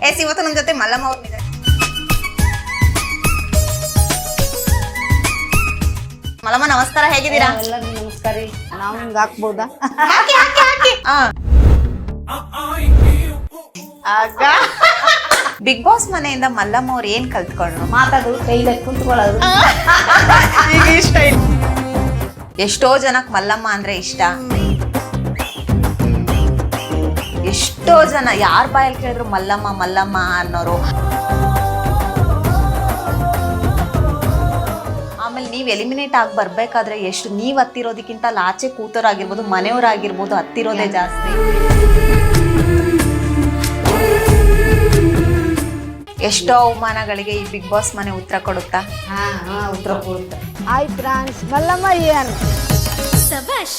S ಇವತ್ತು ನಮ್ಮ ಜೊತೆ ಮಲ್ಲಮ್ಮ ಅವ್ರಿದ್ದಾರೆ. ಮಲ್ಲಮ್ಮ ನಮಸ್ಕಾರ, ಹೇಗಿದ್ದೀರಾ? ಎಲ್ಲರಿಗೂ ನಮಸ್ಕಾರ ರೀ. ನಾವು ಹಿಂಗೆ ಹಾಕ್ಬೋದಾ? ಬಿಗ್ ಬಾಸ್ ಮನೆಯಿಂದ ಮಲ್ಲಮ್ಮ ಅವ್ರು ಏನ್ ಕಲ್ತ್ಕೊಂಡ್ರು? ಮಾತಾಡೋದು, ಕೈಗೆ ಕುಂತ್ಕೊಳ್ಳೋದು. ಈಗ ಇಷ್ಟ ಎಷ್ಟೋ ಜನಕ್ಕೆ ಮಲ್ಲಮ್ಮ ಅಂದ್ರೆ ಇಷ್ಟ. ಎಷ್ಟೋ ಜನ ಯಾರ ಬಾಯಲ್ಲಿ ಕೇಳಿದ್ರು ಮಲ್ಲಮ್ಮ ಮಲ್ಲಮ್ಮ ಅನ್ನೋರು. ಆಮೇಲೆ ನೀವ್ ಎಲಿಮಿನೇಟ್ ಆಗಿ ಬರ್ಬೇಕಾದ್ರೆ ಎಷ್ಟು ನೀವ್ ಹತ್ತಿರೋದಕ್ಕಿಂತ ಆಚೆ ಕೂತೋರಾಗಿರ್ಬೋದು, ಮನೆಯವರಾಗಿರ್ಬೋದು, ಹತ್ತಿರೋದೇ ಜಾಸ್ತಿ. ಎಷ್ಟೋ ಅವಮಾನಗಳಿಗೆ ಈ ಬಿಗ್ ಬಾಸ್ ಮನೆ ಉತ್ತರ ಕೊಡುತ್ತಾ? ಉತ್ತರ ಕೊಡುತ್ತೆ. ಹಾಯ್ ಫ್ರಾನ್ಸ್, ಮಲ್ಲಮ್ಮ ಏನು ಸಬಾಷ್.